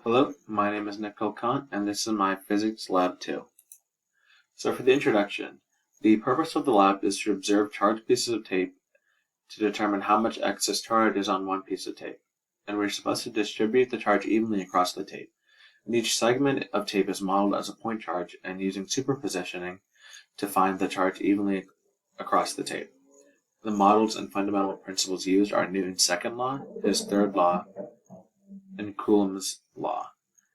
Hello, my name is Nicole Kant, and this is my Physics Lab 2. So for the introduction, the purpose of the lab is to observe charged pieces of tape to determine how much excess charge is on one piece of tape. And we're supposed to distribute the charge evenly across the tape. And each segment of tape is modeled as a point charge and using superpositioning to find the charge evenly across the tape. The models and fundamental principles used are Newton's second law, his third law, and Coulomb's law.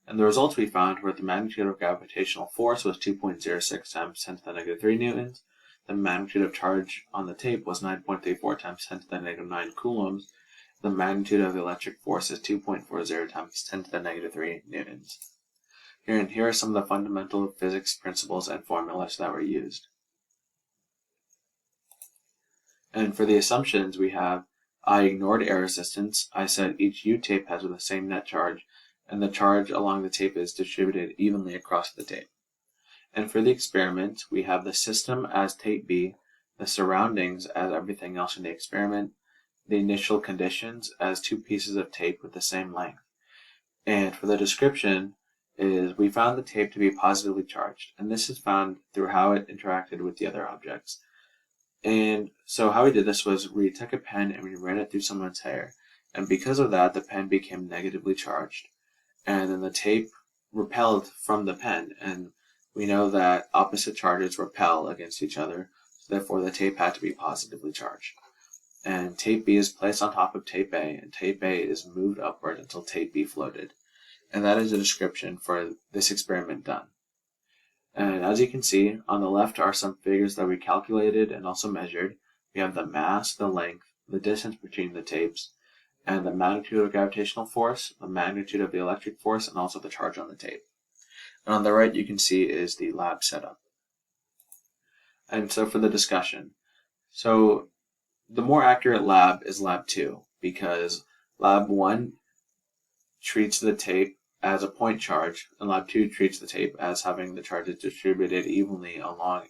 And the results we found were the magnitude of gravitational force was 2.06 times 10 to the negative 3 newtons. The magnitude of charge on the tape was 9.34 times 10 to the negative 9 coulombs. The magnitude of the electric force is 2.40 times 10 to the negative 3 newtons. Here are some of the fundamental physics principles and formulas that were used. And for the assumptions, we have I ignored air resistance. I said each U-tape has the same net charge, and the charge along the tape is distributed evenly across the tape. And for the experiment, we have the system as tape B, the surroundings as everything else in the experiment, the initial conditions as two pieces of tape with the same length. And for the description is we found the tape to be positively charged, and this is found through how it interacted with the other objects. And so how we did this was we took a pen and we ran it through someone's hair, and because of that the pen became negatively charged, and then the tape repelled from the pen, and we know that opposite charges repel against each other, so therefore the tape had to be positively charged. And tape B is placed on top of tape A, and tape A is moved upward until tape B floated. And that is a description for this experiment done. And as you can see, on the left are some figures that we calculated and also measured. We have the mass, the length, the distance between the tapes, and the magnitude of gravitational force, the magnitude of the electric force, and also the charge on the tape. And on the right you can see is the lab setup. And so for the discussion, so the more accurate lab is lab 2, because lab 1 treats the tape as a point charge, and lab 2 treats the tape as having the charges distributed evenly along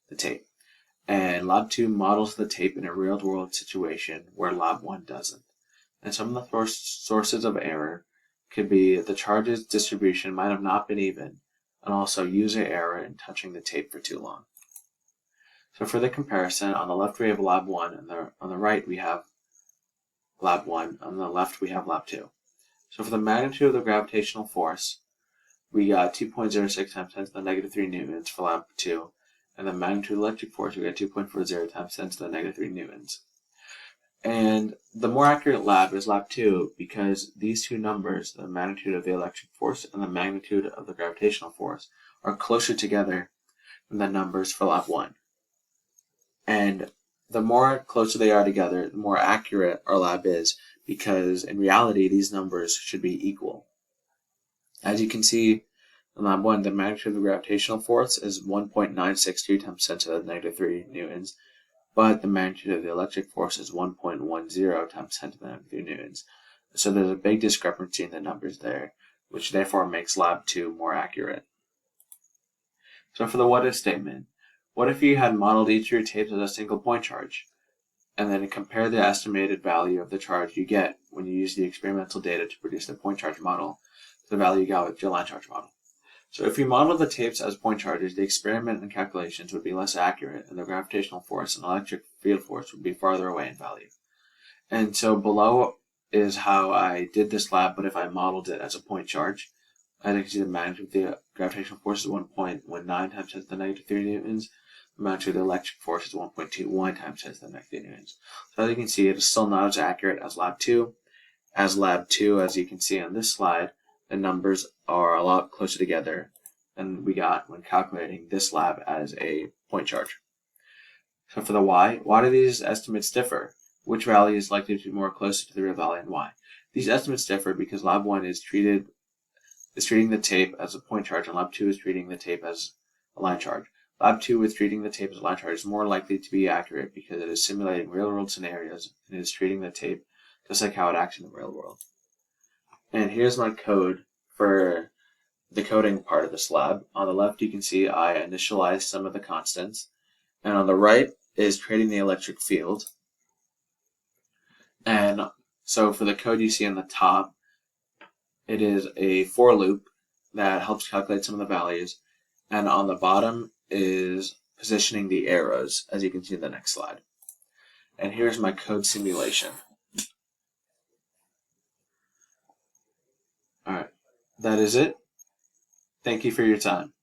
the tape. And lab 2 models the tape in a real-world situation where lab 1 doesn't. And some of the sources of error could be the charges distribution might have not been even, and also user error in touching the tape for too long. So for the comparison, on the left we have lab 1, and on the right we have lab 1, on the left we have lab 2. So for the magnitude of the gravitational force, we got 2.06 times 10 to the negative 3 newtons for lab 2, and the magnitude of the electric force, we got 2.40 times 10 to the negative 3 newtons. And the more accurate lab is lab 2 because these two numbers, the magnitude of the electric force and the magnitude of the gravitational force, are closer together than the numbers for lab 1. And the more closer they are together, the more accurate our lab is, because in reality these numbers should be equal. As you can see in lab 1, the magnitude of the gravitational force is 1.962 times 10 to the negative 3 newtons, but the magnitude of the electric force is 1.10 times 10 to the negative 3 newtons. So there's a big discrepancy in the numbers there, which therefore makes lab 2 more accurate. So for the what if statement, what if you had modeled each of your tapes as a single point charge, and then compare the estimated value of the charge you get when you use the experimental data to produce the point charge model to the value you got with your line charge model? So if we model the tapes as point charges, the experiment and calculations would be less accurate, and the gravitational force and electric field force would be farther away in value. And so below is how I did this lab, but if I modeled it as a point charge, as you can see the magnitude of the gravitational force is 1.19 times 10 to the negative 3 newtons. The magnitude of the electric force is 1.21 times 10 to the negative 3 newtons. So as you can see, it is still not as accurate as lab 2. As lab 2, as you can see on this slide, the numbers are a lot closer together than we got when calculating this lab as a point charge. So for the why do these estimates differ? Which value is likely to be more closer to the real value and why? These estimates differ because lab 1 is treating the tape as a point charge, and lab 2 is treating the tape as a line charge. Lab 2 with treating the tape as a line charge is more likely to be accurate because it is simulating real-world scenarios and it is treating the tape just like how it acts in the real world. And here's my code for the coding part of this lab. On the left you can see I initialized some of the constants, and on the right is creating the electric field. And so for the code you see on the top, It is a for loop that helps calculate some of the values. And on the bottom is positioning the arrows, as you can see in the next slide. And here's my code simulation. All right, that is it. Thank you for your time.